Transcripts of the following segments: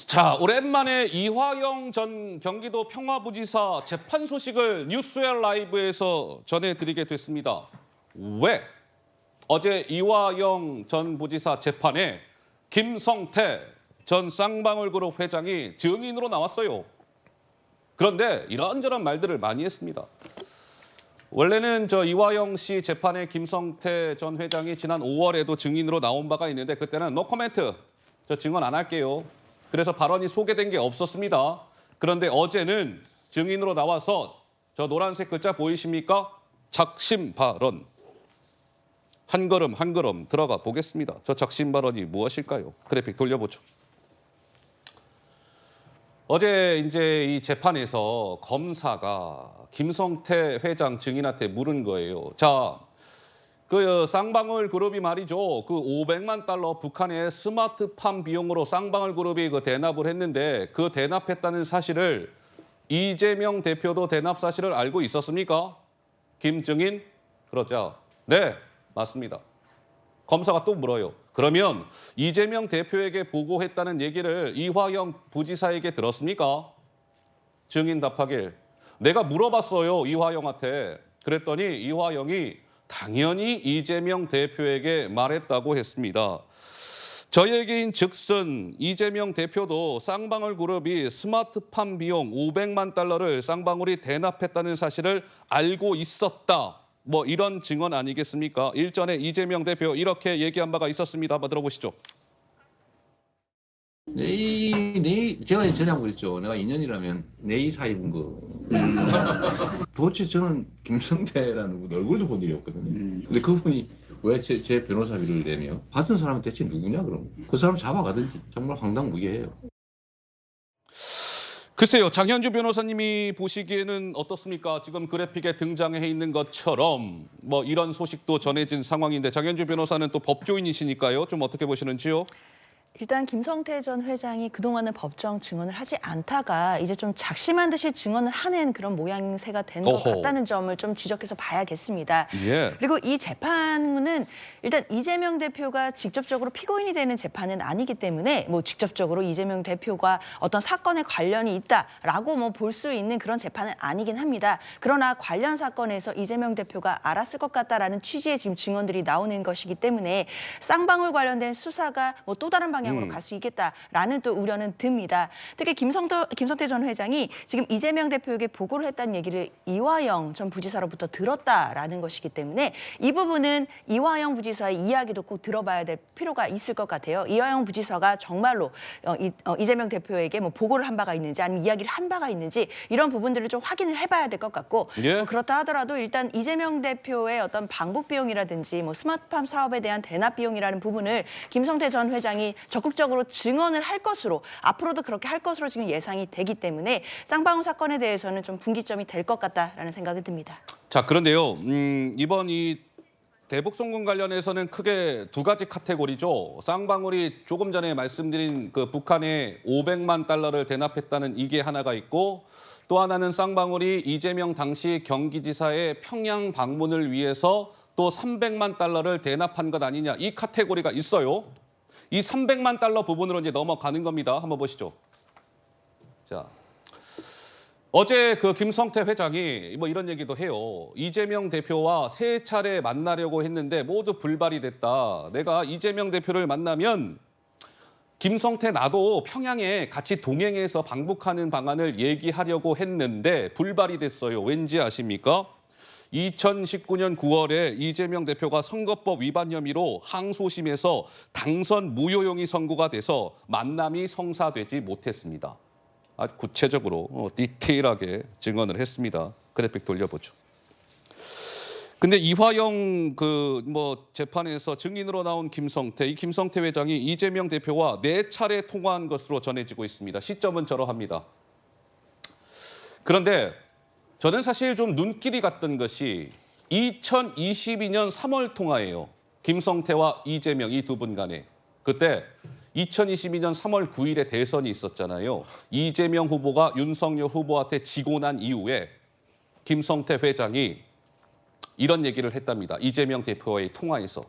자, 오랜만에 이화영 전 경기도 평화부지사 재판 소식을 뉴스웰 라이브에서 전해드리게 됐습니다. 왜? 어제 이화영 전 부지사 재판에 김성태 전 쌍방울그룹 회장이 증인으로 나왔어요. 그런데 이런저런 말들을 많이 했습니다. 원래는 이화영 씨 재판에 김성태 전 회장이 지난 5월에도 증인으로 나온 바가 있는데 그때는 노 코멘트, 저 증언 안 할게요. 그래서 발언이 소개된 게 없었습니다. 그런데 어제는 증인으로 나와서 저 노란색 글자 보이십니까? 작심 발언. 한 걸음 한 걸음 들어가 보겠습니다. 저 작심 발언이 무엇일까요? 그래픽 돌려보죠. 어제 이제 이 재판에서 검사가 김성태 회장 증인한테 물은 거예요. 자, 그 쌍방울 그룹이 말이죠. 그 500만 달러 북한의 스마트팜 비용으로 쌍방울 그룹이 그 대납을 했는데 그 대납했다는 사실을 이재명 대표도 대납 사실을 알고 있었습니까? 김 증인? 그렇죠. 네, 맞습니다. 검사가 또 물어요. 그러면 이재명 대표에게 보고했다는 얘기를 이화영 부지사에게 들었습니까? 증인 답하길. 내가 물어봤어요, 이화영한테. 그랬더니 이화영이 당연히 이재명 대표에게 말했다고 했습니다. 저에게인 즉슨 이재명 대표도 쌍방울 그룹이 스마트팜 비용 500만 달러를 쌍방울이 대납했다는 사실을 알고 있었다. 뭐 이런 증언 아니겠습니까? 일전에 이재명 대표 이렇게 얘기한 바가 있었습니다. 한번 들어보시죠. 제가 전에 한번 그랬죠. 내가 2년이라면 내이 사입은 거. 도대체 저는 김성태라는 분 얼굴도 본 일이 없거든요. 근데 그분이 왜 제 변호사비를 내며 받은 사람은 대체 누구냐 그럼? 그 사람 잡아가든지. 정말 황당무계해요. 글쎄요, 장현주 변호사님이 보시기에는 어떻습니까? 지금 그래픽에 등장해 있는 것처럼 뭐 이런 소식도 전해진 상황인데 장현주 변호사는 또 법조인이시니까요. 좀 어떻게 보시는지요? 일단 김성태 전 회장이 그동안은 법정 증언을 하지 않다가 이제 좀 작심한 듯이 증언을 하는 그런 모양새가 된 것 같다는 점을 좀 지적해서 봐야겠습니다. 예. 그리고 이 재판은 일단 이재명 대표가 직접적으로 피고인이 되는 재판은 아니기 때문에 뭐 직접적으로 이재명 대표가 어떤 사건에 관련이 있다라고 뭐 볼 수 있는 그런 재판은 아니긴 합니다. 그러나 관련 사건에서 이재명 대표가 알았을 것 같다라는 취지의 지금 증언들이 나오는 것이기 때문에 쌍방울 관련된 수사가 뭐 또 다른 방향으로 갈 수 있겠다라는 또 우려는 듭니다. 특히 김성태 전 회장이 지금 이재명 대표에게 보고를 했다는 얘기를 이화영 전 부지사로부터 들었다라는 것이기 때문에 이 부분은 이화영 부지사의 이야기도 꼭 들어봐야 될 필요가 있을 것 같아요. 이화영 부지사가 정말로 이재명 대표에게 뭐 보고를 한 바가 있는지 아니면 이야기를 한 바가 있는지 이런 부분들을 좀 확인을 해봐야 될 것 같고 예. 그렇다 하더라도 일단 이재명 대표의 어떤 방북 비용이라든지 뭐 스마트팜 사업에 대한 대납 비용이라는 부분을 김성태 전 회장이 적극적으로 증언을 할 것으로 앞으로도 그렇게 할 것으로 지금 예상이 되기 때문에 쌍방울 사건에 대해서는 좀 분기점이 될 것 같다라는 생각이 듭니다. 자, 그런데요. 이번 이 대북송금 관련해서는 크게 두 가지 카테고리죠. 쌍방울이 조금 전에 말씀드린 그 북한에 500만 달러를 대납했다는 이게 하나가 있고 또 하나는 쌍방울이 이재명 당시 경기지사의 평양 방문을 위해서 또 300만 달러를 대납한 것 아니냐 이 카테고리가 있어요. 이 300만 달러 부분으로 이제 넘어가는 겁니다. 한번 보시죠. 자, 어제 그 김성태 회장이 뭐 이런 얘기도 해요. 이재명 대표와 세 차례 만나려고 했는데 모두 불발이 됐다. 내가 이재명 대표를 만나면 김성태 나도 평양에 같이 동행해서 방북하는 방안을 얘기하려고 했는데 불발이 됐어요. 왠지 아십니까? 2019년 9월에 이재명 대표가 선거법 위반 혐의로 항소심에서 당선 무효용이 선고가 돼서 만남이 성사되지 못했습니다. 아주 구체적으로 디테일하게 증언을 했습니다. 그래픽 돌려보죠. 근데 이화영 재판에서 증인으로 나온 이 김성태 회장이 이재명 대표와 4차례 통화한 것으로 전해지고 있습니다. 시점은 저러합니다. 그런데 저는 사실 좀 눈길이 갔던 것이 2022년 3월 통화예요. 김성태와 이재명 이 두 분 간에. 그때 2022년 3월 9일에 대선이 있었잖아요. 이재명 후보가 윤석열 후보한테 지고 난 이후에 김성태 회장이 이런 얘기를 했답니다. 이재명 대표와의 통화에서.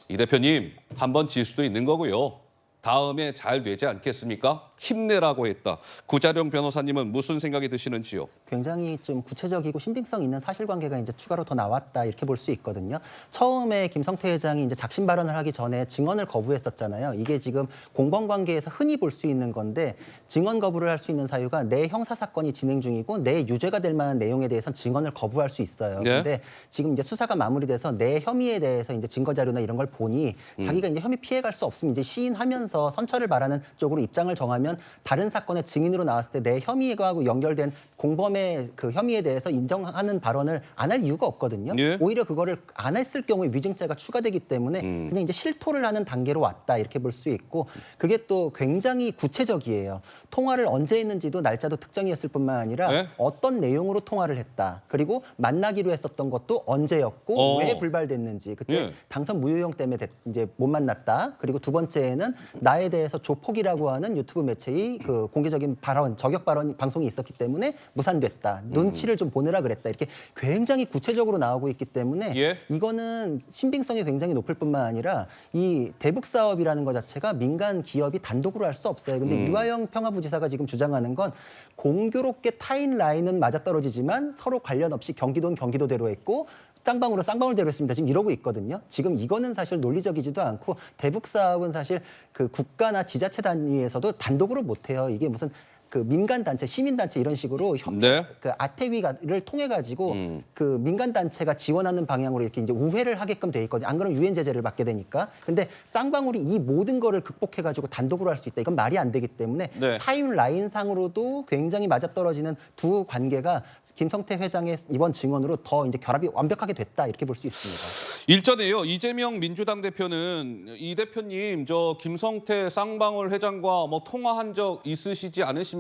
이 대표님, 한 번 질 수도 있는 거고요. 다음에 잘 되지 않겠습니까? 힘내라고 했다. 구자룡 변호사님은 무슨 생각이 드시는지요? 굉장히 좀 구체적이고 신빙성 있는 사실관계가 이제 추가로 더 나왔다 이렇게 볼 수 있거든요. 처음에 김성태 회장이 이제 작심 발언을 하기 전에 증언을 거부했었잖아요. 이게 지금 공범관계에서 흔히 볼 수 있는 건데 증언 거부를 할 수 있는 사유가 내 형사 사건이 진행 중이고 내 유죄가 될 만한 내용에 대해서는 증언을 거부할 수 있어요. 네. 근데 지금 이제 수사가 마무리돼서 내 혐의에 대해서 이제 증거 자료나 이런 걸 보니 자기가 이제 혐의 피해갈 수 없으면 이제 시인하면서 선처를 바라는 쪽으로 입장을 정하면 다른 사건의 증인으로 나왔을 때 내 혐의와 연결된 공범의 그 혐의에 대해서 인정하는 발언을 안 할 이유가 없거든요. 예. 오히려 그거를 안 했을 경우에 위증죄가 추가되기 때문에 그냥 이제 실토를 하는 단계로 왔다 이렇게 볼 수 있고 그게 또 굉장히 구체적이에요. 통화를 언제 했는지도 날짜도 특정이었을 뿐만 아니라 네? 어떤 내용으로 통화를 했다. 그리고 만나기로 했었던 것도 언제였고 왜 불발됐는지 그때 예. 당선 무효형 때문에 이제 못 만났다. 그리고 두 번째는 나에 대해서 조폭이라고 하는 유튜브 매체의 그 공개적인 발언, 저격 발언 방송이 있었기 때문에 무산됐다. 눈치를 좀 보느라 그랬다. 이렇게 굉장히 구체적으로 나오고 있기 때문에 예. 이거는 신빙성이 굉장히 높을 뿐만 아니라 이 대북 사업이라는 것 자체가 민간 기업이 단독으로 할 수 없어요. 근데 이화영 평화부지사가 지금 주장하는 건 공교롭게 타인라인은 맞아떨어지지만 서로 관련 없이 경기도는 경기도대로 했고 쌍방울은 쌍방울대로 했습니다. 지금 이러고 있거든요. 지금 이거는 사실 논리적이지도 않고 대북 사업은 사실 그 국가나 지자체 단위에서도 단독으로 못 해요. 이게 무슨 그 민간 단체, 시민 단체 이런 식으로 네. 그 아태위를 통해 가지고 그 민간 단체가 지원하는 방향으로 이렇게 이제 우회를 하게끔 돼 있거든요. 안 그러면 유엔 제재를 받게 되니까. 근데 쌍방울이 이 모든 거를 극복해 가지고 단독으로 할 수 있다. 이건 말이 안 되기 때문에 네. 타임라인상으로도 굉장히 맞아떨어지는 두 관계가 김성태 회장의 이번 증언으로 더 이제 결합이 완벽하게 됐다. 이렇게 볼 수 있습니다. 일전에요. 이재명 민주당 대표는 이 대표님 저 김성태 쌍방울 회장과 뭐 통화한 적 있으시지 않으십니까?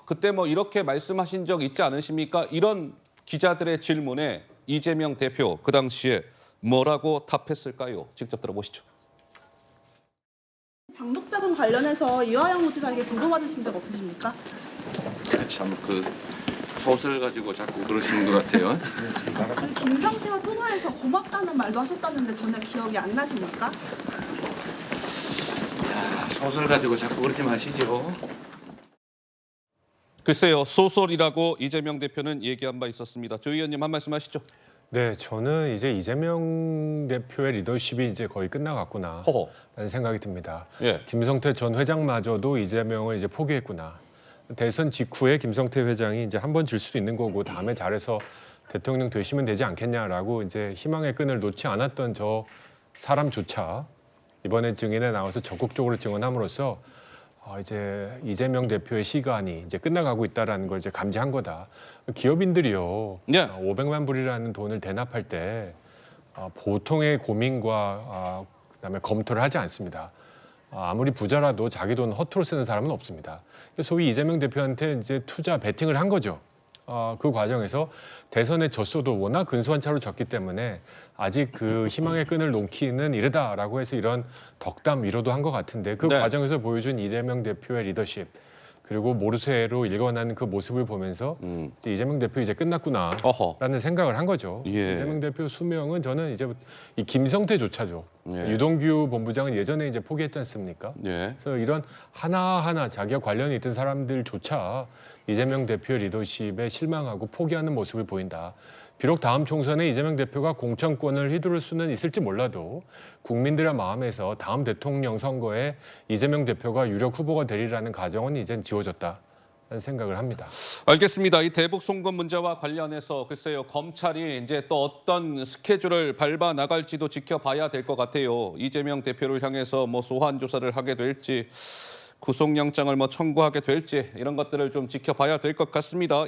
그때 뭐 이렇게 말씀하신 적 있지 않으십니까? 이런 기자들의 질문에 이재명 대표 그 당시에 뭐라고 답했을까요? 직접 들어보시죠. 방독자금 관련해서 이화영 부지사에게 보고받으신 적 없으십니까? 참 그 소설 가지고 자꾸 그러시는 것 같아요. 김성태와 통화해서 고맙다는 말도 하셨다는데 전혀 기억이 안 나십니까? 소설 가지고 자꾸 그렇게 마시죠. 글쎄요. 소설이라고 이재명 대표는 얘기한 바 있었습니다. 조 의원님 한 말씀 하시죠. 네, 저는 이제 이재명 대표의 리더십이 이제 거의 끝나갔구나라는 허허. 생각이 듭니다. 예. 김성태 전 회장마저도 이재명을 이제 포기했구나. 대선 직후에 김성태 회장이 이제 한 번 질 수도 있는 거고 다음에 잘해서 대통령 되시면 되지 않겠냐라고 이제 희망의 끈을 놓지 않았던 저 사람조차 이번에 증인에 나와서 적극적으로 증언함으로써 이제 이재명 대표의 시간이 이제 끝나가고 있다라는 걸 이제 감지한 거다. 기업인들이요. 네. 500만 불이라는 돈을 대납할 때 보통의 고민과 그다음에 검토를 하지 않습니다. 아무리 부자라도 자기 돈 허투루 쓰는 사람은 없습니다. 소위 이재명 대표한테 이제 투자 베팅을 한 거죠. 그 과정에서 대선에 졌어도 워낙 근소한 차로 졌기 때문에 아직 그 희망의 끈을 놓기는 이르다라고 해서 이런 덕담 위로도 한 것 같은데 그 네. 과정에서 보여준 이재명 대표의 리더십 그리고 모르쇠로 읽어나는 그 모습을 보면서 이제 이재명 대표 이제 끝났구나라는 어허. 생각을 한 거죠. 예. 이재명 대표 수명은 저는 이제 이 김성태조차죠. 예. 유동규 본부장은 예전에 이제 포기했지 않습니까? 예. 그래서 이런 하나하나 자기가 관련이 있던 사람들조차 이재명 대표의 리더십에 실망하고 포기하는 모습을 보인다. 비록 다음 총선에 이재명 대표가 공천권을 휘두를 수는 있을지 몰라도 국민들의 마음에서 다음 대통령 선거에 이재명 대표가 유력 후보가 되리라는 가정은 이젠 지워졌다는 생각을 합니다. 알겠습니다. 이 대북 송금 문제와 관련해서 글쎄요. 검찰이 이제 또 어떤 스케줄을 밟아 나갈지도 지켜봐야 될 것 같아요. 이재명 대표를 향해서 뭐 소환 조사를 하게 될지 구속영장을 뭐 청구하게 될지 이런 것들을 좀 지켜봐야 될 것 같습니다.